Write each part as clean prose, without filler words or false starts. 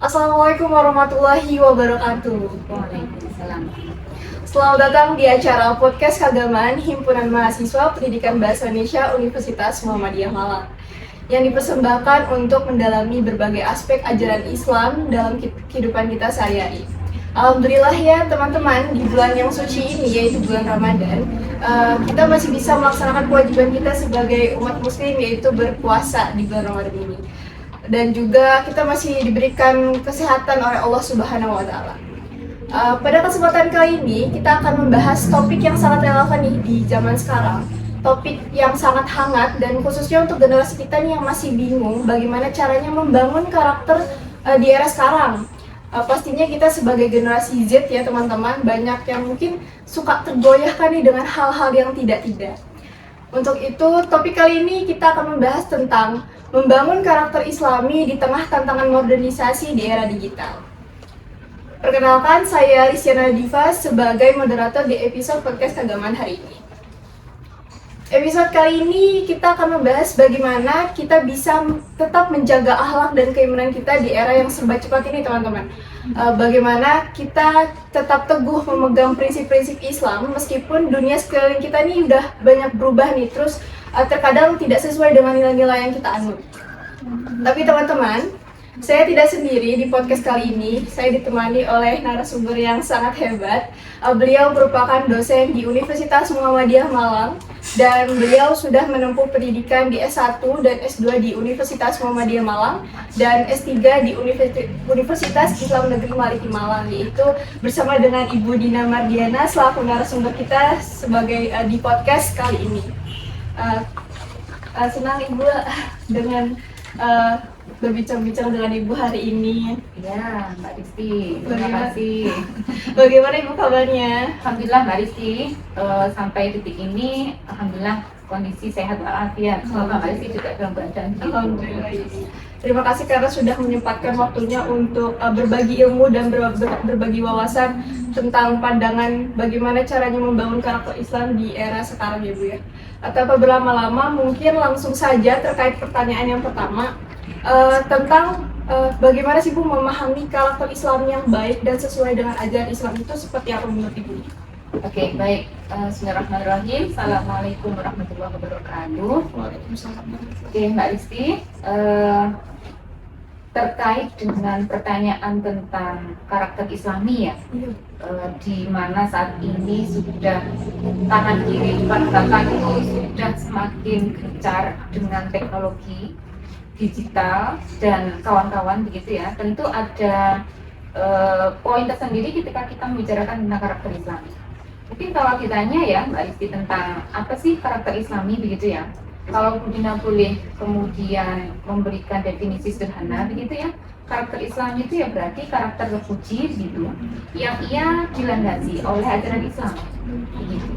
Assalamualaikum warahmatullahi wabarakatuh. Waalaikumsalam. Selamat datang di acara podcast keagamaan Himpunan Mahasiswa Pendidikan Bahasa Indonesia Universitas Muhammadiyah Malang yang dipersembahkan untuk mendalami berbagai aspek ajaran Islam dalam kehidupan kita sehari-hari. Alhamdulillah ya teman-teman, di bulan yang suci ini yaitu bulan Ramadan, kita masih bisa melaksanakan kewajiban kita sebagai umat muslim yaitu berpuasa di bulan Ramadan ini. Dan juga kita masih diberikan kesehatan oleh Allah Subhanahu wa Ta'ala. Pada kesempatan kali ini kita akan membahas topik yang sangat relevan nih di zaman sekarang, topik yang sangat hangat dan khususnya untuk generasi kita nih yang masih bingung bagaimana caranya membangun karakter di era sekarang. Pastinya kita sebagai generasi Z ya teman-teman, banyak yang mungkin suka tergoyahkan nih dengan hal-hal yang tidak-tidak. Untuk itu, topik kali ini kita akan membahas tentang membangun karakter Islami di tengah tantangan modernisasi di era digital. Perkenalkan, saya Lisyana Diva sebagai moderator di episode podcast keagamaan hari ini. Episode kali ini kita akan membahas bagaimana kita bisa tetap menjaga akhlak dan keimanan kita di era yang serba cepat ini, teman-teman. Bagaimana kita tetap teguh memegang prinsip-prinsip Islam meskipun dunia sekeliling kita ini udah banyak berubah nih, terus terkadang tidak sesuai dengan nilai-nilai yang kita anut. Tapi teman-teman, saya tidak sendiri di podcast kali ini. Saya ditemani oleh narasumber yang sangat hebat. Beliau merupakan dosen di Universitas Muhammadiyah Malang dan beliau sudah menempuh pendidikan di S1 dan S2 di Universitas Muhammadiyah Malang dan S3 di Universitas Islam Negeri Maliki Malang, yaitu bersama dengan Ibu Dina Mardiana selaku narasumber kita sebagai di podcast kali ini. Senang Ibu dengan berbincang-bincang dengan Ibu hari ini. Ya, Mbak Rizky, terima kasih. Bagaimana Ibu kabarnya? Alhamdulillah Mbak Rizky, sampai detik ini, Alhamdulillah kondisi sehat walafiat. Semoga Mbak Rizky juga dalam keadaan gitu. Alhamdulillah. Terima kasih karena sudah menyempatkan waktunya untuk berbagi ilmu dan berbagi wawasan tentang pandangan bagaimana caranya membangun karakter Islam di era sekarang ya Bu ya. Tanpa berlama-lama, mungkin langsung saja terkait pertanyaan yang pertama. Tentang bagaimana sih Bu memahami karakter Islam yang baik dan sesuai dengan ajaran Islam itu seperti apa menurut Ibu? Oke, baik. Bismillahirrahmanirrahim. Assalamualaikum warahmatullahi wabarakatuh. Waalaikumsalam. Oke, Mbak Rizky, terkait dengan pertanyaan tentang karakter Islami ya, di mana saat ini sudah kanan kiri pergerakan itu sudah semakin gencar dengan teknologi digital dan kawan-kawan begitu ya. Tentu ada poin tersendiri ketika kita membicarakan tentang karakter Islami. Mungkin kalau ditanya ya Mbak Rizky tentang apa sih karakter Islami begitu ya, kalau Bu Dina boleh kemudian memberikan definisi sederhana begitu ya, karakter Islam itu ya berarti karakter terpuji gitu yang ia dilandasi oleh ajaran Islam begitu.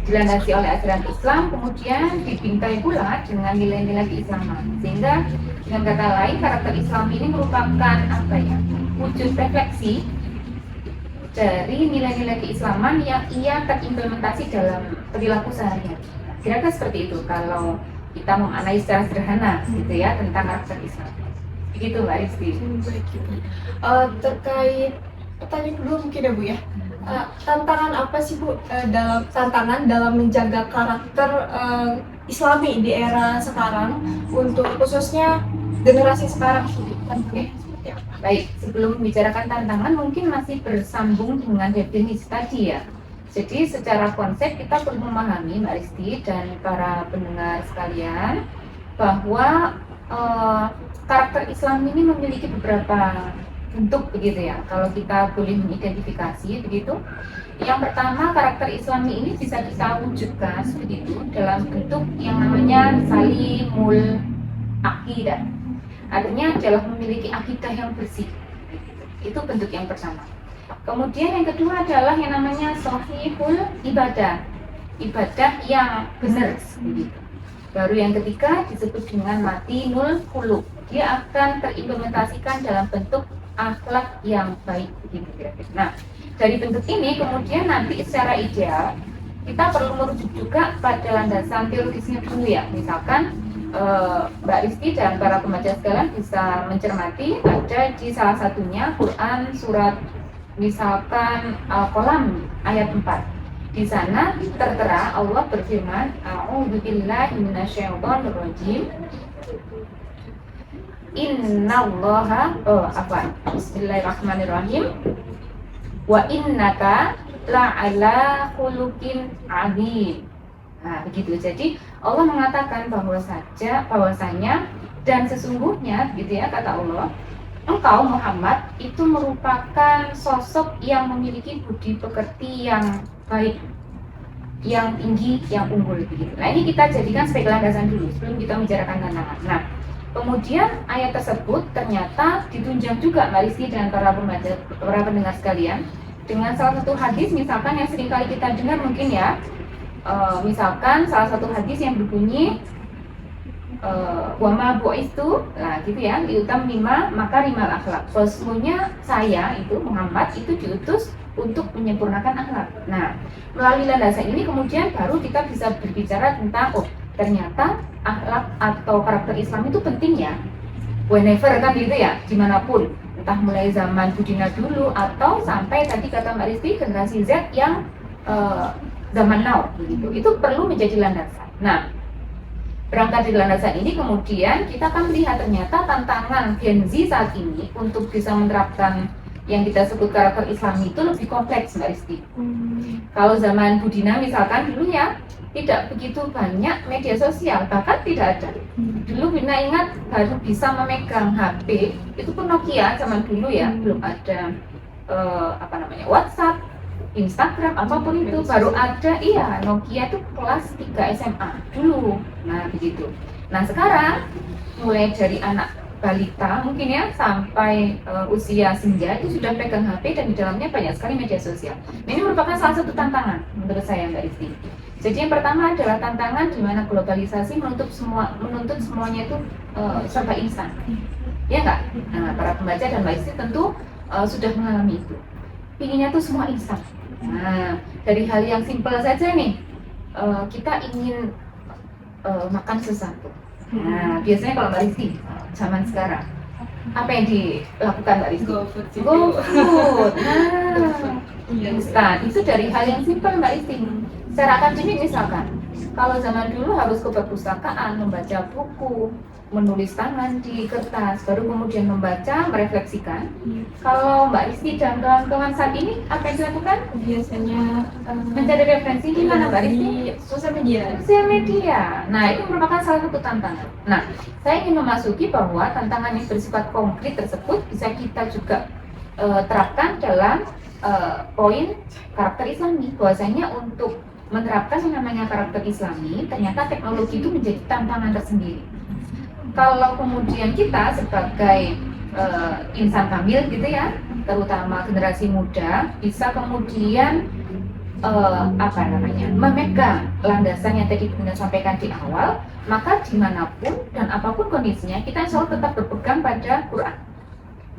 Dilandasi oleh ajaran Islam, kemudian dibingkai pula dengan nilai-nilai keislaman, sehingga dengan kata lain karakter Islam ini merupakan apa ya, wujud refleksi dari nilai-nilai keislaman yang ia terimplementasi dalam perilaku sehari-hari. Kira-kira seperti itu kalau kita menganalisis secara sederhana gitu ya tentang karakter Islam. Begitu Mbak Rizky. Terkait pertanyaan kedua mungkin ya Bu ya. Tantangan apa sih Bu dalam menjaga karakter Islami di era sekarang untuk khususnya generasi sekarang sih? Oke. Baik, sebelum membicarakan tantangan mungkin masih bersambung dengan definisi tadi ya. Jadi secara konsep kita perlu memahami Mbak Rizky dan para pendengar sekalian bahwa karakter Islam ini memiliki beberapa bentuk begitu ya. Kalau kita boleh mengidentifikasi begitu. Yang pertama, karakter Islami ini bisa kita wujudkan begitu dalam bentuk yang namanya salimul akidah. Artinya adalah memiliki akidah yang bersih. Itu bentuk yang pertama. Kemudian yang kedua adalah yang namanya sahihul ibadah. Ibadah yang benar begitu. Baru yang ketiga disebut dengan matinul khuluq. Dia akan terimplementasikan dalam bentuk akhlak yang baik begitu kira-kira. Nah, dari bentuk ini kemudian nanti secara ideal kita perlu merujuk juga pada landasan teologisnya dulu ya. Misalkan Mbak Rizky dan para pembaca sekalian bisa mencermati ada di salah satunya Quran surat misalkan Al-Qalam ayat 4. Di sana tertera Allah berfirman, A'udzubillahi minasyaitonirrajim. Innallaha Bismillahirrahmanirrahim. Wa innaka la'ala khuluqin 'adzim. Nah, begitu. Jadi Allah mengatakan bahwasanya dan sesungguhnya gitu ya kata Allah, engkau Muhammad itu merupakan sosok yang memiliki budi pekerti yang baik, yang tinggi, yang unggul begitu. Nah, ini kita jadikan sebagai landasan dulu sebelum kita membicarakan tantangan. Nah, kemudian ayat tersebut ternyata ditunjang juga Mbak Rizky dan para pendengar sekalian dengan salah satu hadis misalkan yang sering kali kita dengar mungkin ya. Misalkan salah satu hadis yang berbunyi wama bu'istu, nah gitu ya, liutam lima maka rimal akhlak. Sesungguhnya saya itu Muhammad itu diutus untuk menyempurnakan akhlak. Nah, melalui landasan ini kemudian baru kita bisa berbicara tentang ternyata akhlak atau karakter Islam itu penting ya. Whenever kan gitu ya, dimanapun, entah mulai zaman Budina dulu atau sampai tadi kata Mbak Rizky generasi Z yang zaman now begitu. Itu perlu menjadi landasan. Nah, berangkat dari landasan ini kemudian kita akan melihat ternyata tantangan Gen Z saat ini untuk bisa menerapkan yang kita sebut karakter Islam itu lebih kompleks Mbak Rizky. Kalau zaman Budina misalkan dulu ya tidak begitu banyak media sosial, bahkan tidak ada. Dulu Bina ingat baru bisa memegang HP itu pun Nokia zaman dulu ya, belum ada WhatsApp, Instagram, apapun itu baru ada. Iya, Nokia itu kelas 3 SMA dulu. Nah, begitu. Nah, sekarang mulai dari anak balita mungkin ya sampai usia senja itu sudah pegang HP dan di dalamnya banyak sekali media sosial. Ini merupakan salah satu tantangan menurut saya Mbak Rizky. Jadi yang pertama adalah tantangan di mana globalisasi menuntut semuanya itu serba instan. Ya enggak? Nah, para pembaca dan Mbak Rizky tentu sudah mengalami itu. Pinginnya tuh semua instan. Nah, dari hal yang simpel saja nih, kita ingin makan sesuatu. Nah, biasanya kalau Mbak Rizky zaman sekarang, apa yang dilakukan Mbak Rizky? Go food. Nah, instan. Itu dari hal yang simpel Mbak Rizky. Secara akademik misalkan, kalau zaman dulu harus ke perpustakaan, membaca buku, menulis tangan di kertas, baru kemudian membaca, merefleksikan. Kalau Mbak Rizky dan kawan-kawan saat ini apa yang dilakukan? Biasanya mencari referensi di mana Mbak Rizky? Sosial media. Sosial media. Nah, itu merupakan salah satu tantangan. Nah, saya ingin memasuki bahwa tantangan yang bersifat konkret tersebut bisa kita juga terapkan dalam poin karakter Islami. Bahwasanya untuk menerapkan yang namanya karakter Islami, ternyata teknologi itu menjadi tantangan tersendiri. Kalau kemudian kita sebagai insan kamil gitu ya, terutama generasi muda, bisa kemudian memegang landasan yang tadi Bunda sampaikan di awal, maka dimanapun dan apapun kondisinya kita selalu tetap berpegang pada Quran.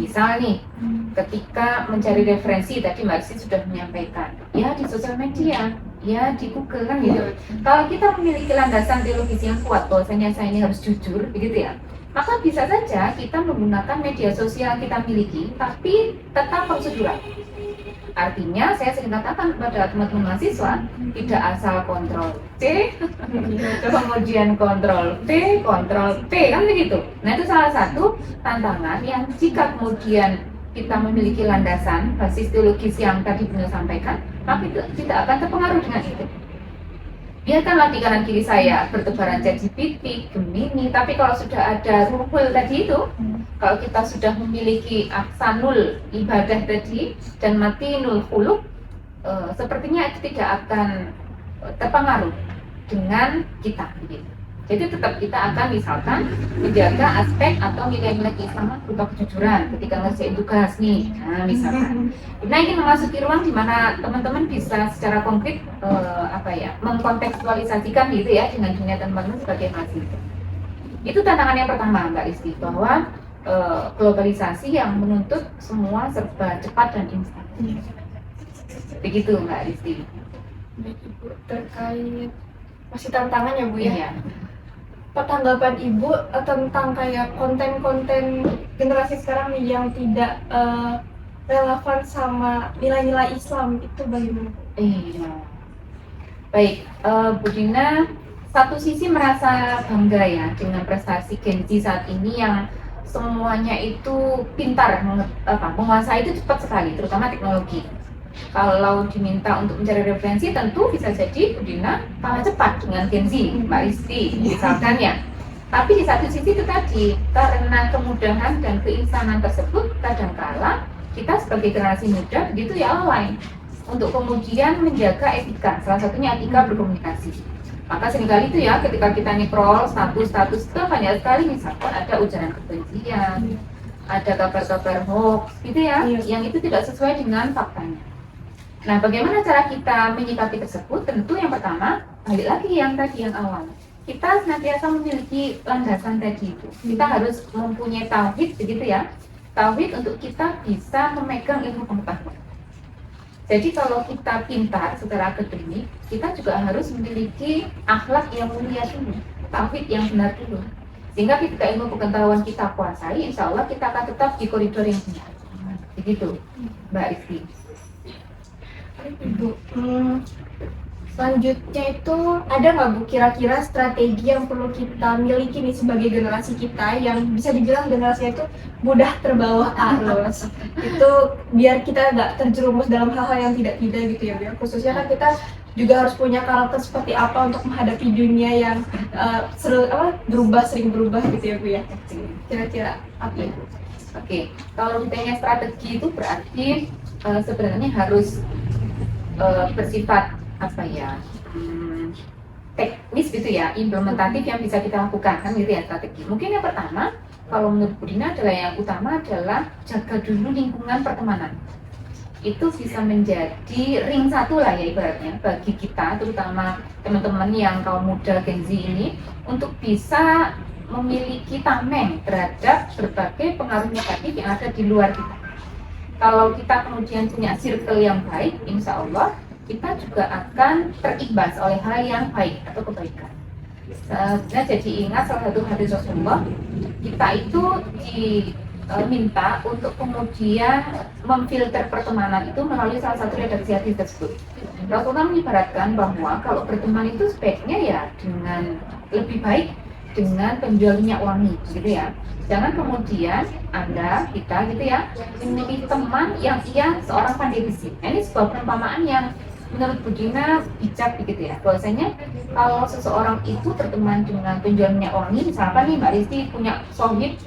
Misal nih, ketika mencari referensi tadi Mbak Rizky sudah menyampaikan, ya di sosial media, ya di Google kan gitu. Kalau kita memiliki landasan teologis yang kuat bahwasanya saya ini harus jujur begitu ya, maka bisa saja kita menggunakan media sosial yang kita miliki tapi tetap prosedural. Artinya saya sering katakan kepada teman-teman mahasiswa, tidak asal kontrol C kemudian kontrol V, kontrol P kan begitu. Nah, itu salah satu tantangan yang jika kemudian kita memiliki landasan basis teologis yang tadi Bunda sampaikan, maka itu tidak akan terpengaruh dengan itu. Biarkanlah di kanan kiri saya bertebaran ChatGPT, Gemini, tapi kalau sudah ada ruhul tadi itu, kalau kita sudah memiliki aksanul ibadah tadi dan matinul khuluq, sepertinya itu tidak akan terpengaruh dengan kita. Jadi tetap kita akan misalkan menjaga aspek atau nilai-nilai keislaman berupa kejujuran ketika ngerjain tugas nih, nah misalkan. Nah, ingin memasuki ruang di mana teman-teman bisa secara konkret mengkontekstualisasikan gitu ya dengan dunia teman-teman sebagai mahasiswa. Itu tantangan yang pertama Mbak Rizky, bahwa globalisasi yang menuntut semua serba cepat dan instan. Begitu Mbak Rizky. Baik Ibu, terkait masih tantangan ya Bu ya? Iya. tanggapan Ibu tentang kayak konten-konten generasi sekarang nih yang tidak relevan sama nilai-nilai Islam itu bagaimana? Iya. Baik, Bu Dina, satu sisi merasa bangga ya dengan prestasi Gen Z saat ini yang semuanya itu pintar menguasai itu cepat sekali, terutama teknologi. Kalau diminta untuk mencari referensi, tentu bisa jadi Bu Dina kalah cepat dengan Gen Z, Mbak Risti, misalkan ya. Tapi di satu sisi itu tadi, karena kemudahan dan keinsanan tersebut, kadangkala kita sebagai generasi muda begitu ya lalai untuk kemudian menjaga etika, salah satunya etika berkomunikasi. Maka seringkali itu ya ketika kita scroll status itu banyak sekali misalkan ada ujaran kebencian, ada kabar-kabar hoax gitu ya, yang itu tidak sesuai dengan faktanya. Nah, bagaimana cara kita menyikapi tersebut? Tentu yang pertama, balik lagi yang tadi yang awal. Kita senantiasa memiliki landasan tadi itu. Kita harus mempunyai tauhid begitu ya. Tauhid untuk kita bisa memegang ilmu pengetahuan. Jadi kalau kita pintar secara akademik, kita juga harus memiliki akhlak yang mulia dulu, tauhid yang benar dulu. Sehingga ketika ilmu pengetahuan kita kuasai, insya Allah kita akan tetap di koridor yang benar. Begitu, Mbak Rizky. Ibu, selanjutnya itu ada nggak Bu kira-kira strategi yang perlu kita miliki nih sebagai generasi kita yang bisa dibilang generasinya itu mudah terbawa arus itu biar kita nggak terjerumus dalam hal-hal yang tidak-tidak gitu ya Bu ya. Khususnya kan kita juga harus punya karakter seperti apa untuk menghadapi dunia yang sering berubah gitu ya Bu ya. Kira-kira apa ya? Oke, kalau ditanya strategi itu berarti sebenarnya harus bersifat apa ya teknis gitu ya, implementatif yang bisa kita lakukan kan gitu ya strategi. Mungkin yang pertama kalau menurut Bu Dina adalah yang utama adalah jaga dulu lingkungan pertemanan. Itu bisa menjadi ring satu lah ya ibaratnya bagi kita, terutama teman-teman yang kaum muda Gen Z ini untuk bisa memiliki tameng terhadap berbagai pengaruh negatif yang ada di luar kita. Kalau kita kemudian punya circle yang baik, insya Allah kita juga akan terimbas oleh hal yang baik atau kebaikan. Nah, jadi ingat salah satu hadis Rasulullah, kita itu diminta untuk kemudian memfilter pertemanan itu melalui salah satu redaksi hadis tersebut. Rasulullah mengibaratkan bahwa kalau berteman itu sebaiknya ya dengan lebih baik dengan penjual minyak wangi, gitu ya. Jangan kemudian kita gitu ya memilih teman yang ia seorang pandai besi. Ini sebuah perumpamaan yang menurut Bu Dina bijak begitu ya. Bahwasanya kalau seseorang itu berteman dengan penjual minyak wangi, misalkan nih Mbak Risti punya sohib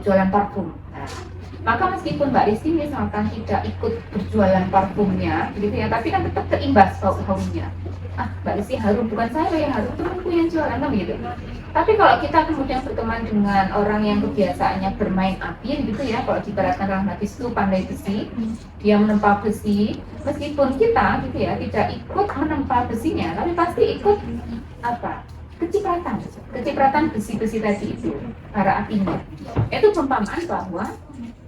jualan parfum. Nah, maka meskipun Mbak Risti misalkan tidak ikut berjualan parfumnya, begitu ya, tapi kan tetap terimbas bau-baunya. Mbak Risti harum, bukan saya yang harum, temanku yang jualan, kan begitu. Tapi kalau kita kemudian berteman dengan orang yang kebiasaannya bermain api gitu ya, kalau diibaratkan dalam hadis itu pandai besi, dia menempa besi, meskipun kita gitu ya tidak ikut menempa besinya, tapi pasti ikut kecipratan besi-besi tadi itu, bara apinya. Itu perumpamaan bahwa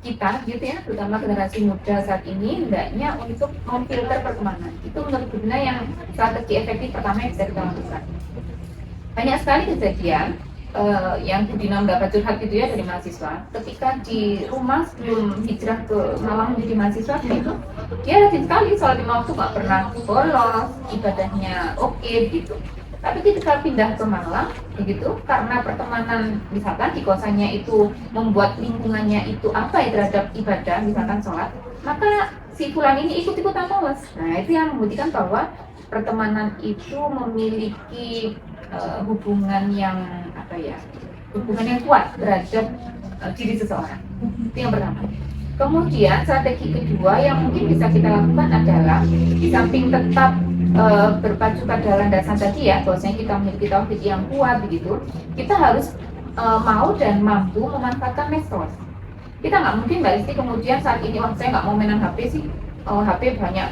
kita gitu ya, terutama generasi muda saat ini hendaknya untuk memfilter pertemanan. Itu menurut Bunda yang strategi efektif pertama yang bisa kita lakukan. Banyak sekali kejadian yang Bu Dina mendapat curhat gitu ya dari mahasiswa. Ketika di rumah sebelum hijrah ke Malang menjadi mahasiswa itu, dia rajin sekali sholat 5 waktu, nggak pernah bolos, ibadahnya oke gitu. Tapi ketika pindah ke Malang, begitu, karena pertemanan misalkan di kosannya itu membuat lingkungannya itu terhadap ibadah, misalkan sholat, maka si fulan ini ikut-ikutan males. Nah, itu yang membuktikan bahwa pertemanan itu memiliki hubungan yang kuat terhadap diri seseorang. Itu yang pertama. Kemudian strategi kedua yang mungkin bisa kita lakukan adalah di samping tetap berpacu pada landasan tadi ya, bahwasanya kita memiliki tauhid yang kuat begitu, kita harus mau dan mampu memanfaatkan medsos. Kita nggak mungkin Mbak Risti kemudian saat ini saya nggak mau mainan HP sih, HP banyak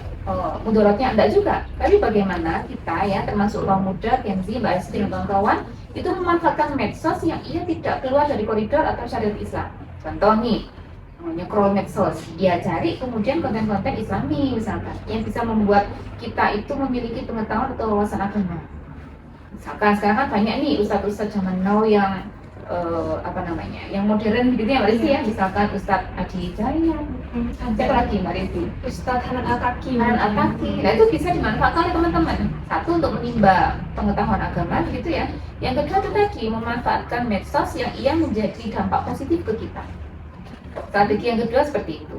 mudaratnya, enggak juga. Tapi bagaimana kita ya termasuk kaum muda, Gen Z, Mbak Risti dan kawan-kawan itu memanfaatkan medsos yang ia tidak keluar dari koridor atau syariat Islam. Contoh nih, nge-scroll medsos, ya cari kemudian konten-konten Islami misalkan yang bisa membuat kita itu memiliki pengetahuan atau wawasan agama. Misalkan sekarang kan banyak nih ustadz-ustadz zaman now yang yang modern gitu ya Mbak Rizky ya. Misalkan Ustadz Adi Jaya, siapa lagi Mbak Rizky? Ustadz Hanan Al-Kaki. Nah itu bisa dimanfaatkan oleh teman-teman. Satu, untuk menimba pengetahuan agama gitu ya. Yang kedua itu tadi, memanfaatkan medsos yang ia menjadi dampak positif ke kita. Strategi yang kedua seperti itu.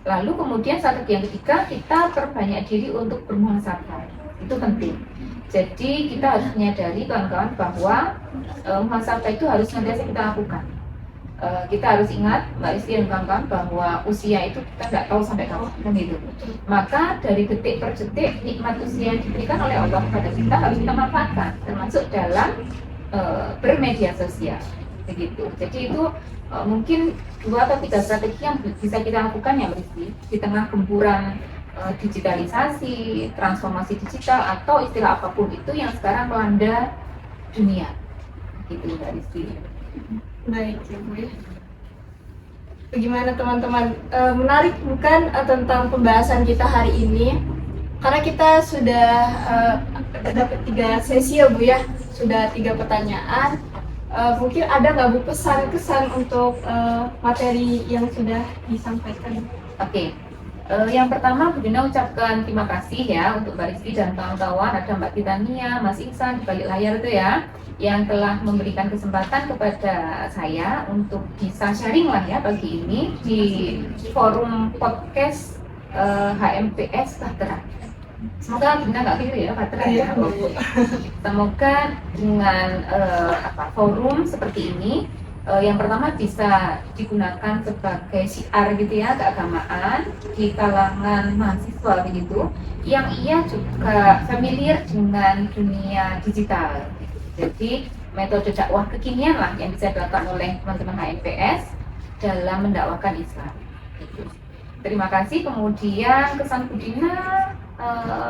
Lalu kemudian strategi yang ketiga, kita perbanyak diri untuk bermuhasabah. Itu penting. Jadi kita harus menyadari kawan-kawan bahwa muhasabah itu harus senantiasa kita lakukan. Kita harus ingat Mbak Rizky dan kawan-kawan bahwa usia itu kita nggak tahu sampai kapan itu. Maka dari detik per detik nikmat usia yang diberikan oleh Allah kepada kita harus kita manfaatkan, termasuk dalam bermedia sosial. Begitu. Jadi itu mungkin 2 atau 3 strategi yang bisa kita lakukan ya Mbak Rizky di tengah gempuran digitalisasi, transformasi digital atau istilah apapun itu yang sekarang melanda dunia. Gitu Mbak Rizky. Baik ya Bu ya. Bagaimana teman-teman? Menarik bukan tentang pembahasan kita hari ini? Karena kita sudah dapat 3 sesi ya Bu ya, sudah 3 pertanyaan. Mungkin ada nggak Bu pesan-kesan untuk materi yang sudah disampaikan? Oke. Yang pertama, Bu Dina ucapkan terima kasih ya untuk Mbak Rizky dan kawan-kawan, ada Mbak Titania, Mas Iksan di balik layar itu ya, yang telah memberikan kesempatan kepada saya untuk bisa sharing lah ya pagi ini di forum podcast HMPS Bahtera. Semoga Bu Dina nggak keliru ya Bahtera ya. Semoga dengan forum seperti ini yang pertama bisa digunakan sebagai syiar gitu ya, keagamaan di kalangan mahasiswa begitu, yang ia juga familiar dengan dunia digital. Jadi metode dakwah kekinian lah yang bisa dilakukan oleh teman-teman HMPS dalam mendakwakan Islam. Gitu. Terima kasih. Kemudian kesan Bu Dina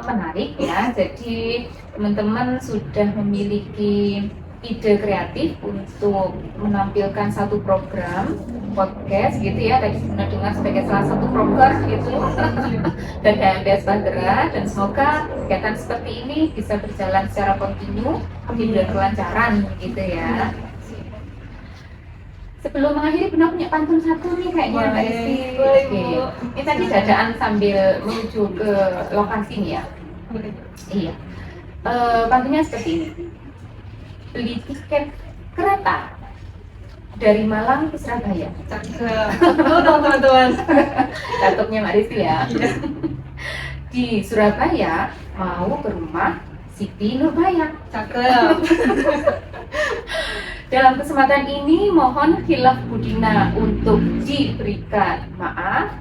menarik ya. Jadi teman-teman sudah memiliki ide kreatif untuk menampilkan satu program podcast gitu ya, tadi sudah dengar sebagai salah satu program gitu dari HMPS Bahtera, dan semoga kegiatan seperti ini bisa berjalan secara kontinu diberi kelancaran gitu ya. Sebelum mengakhiri, benar punya pantun satu nih kayaknya Mbak Rizky. Oke. Ini tadi dadaan sambil menuju ke lokasi nih ya. Iya. Pantunnya seperti ini. Beli tiket kereta dari Malang ke Surabaya. Cakep. Dong teman-teman. Cakepnya Mbak Rizky ya. Di Surabaya mau ke rumah Siti Nurbaya. Cakep. Dalam kesempatan ini mohon khilaf Bu Dina untuk diberikan maaf.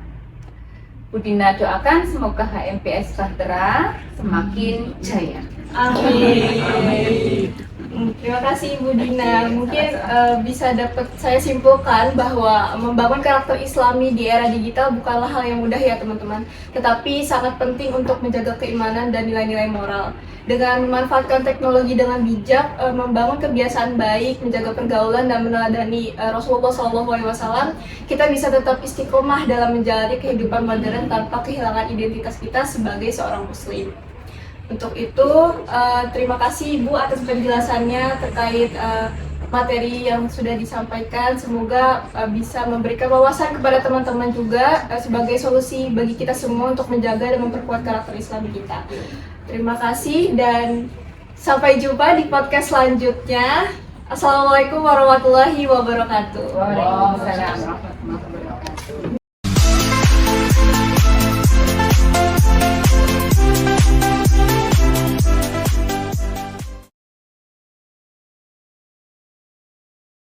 Bu Dina doakan semoga HMPS Bahtera semakin jaya. Amin. Terima kasih Ibu Dina. Mungkin bisa dapat saya simpulkan bahwa membangun karakter Islami di era digital bukanlah hal yang mudah ya teman-teman, tetapi sangat penting untuk menjaga keimanan dan nilai-nilai moral. Dengan memanfaatkan teknologi dengan bijak, membangun kebiasaan baik, menjaga pergaulan dan meneladani Rasulullah SAW, kita bisa tetap istiqomah dalam menjalani kehidupan modern tanpa kehilangan identitas kita sebagai seorang Muslim. Untuk itu, terima kasih Ibu atas penjelasannya terkait materi yang sudah disampaikan. Semoga bisa memberikan wawasan kepada teman-teman juga sebagai solusi bagi kita semua untuk menjaga dan memperkuat karakter Islam kita. Terima kasih dan sampai jumpa di podcast selanjutnya. Assalamualaikum warahmatullahi wabarakatuh. Waalaikumsalam warahmatullahi wabarakatuh.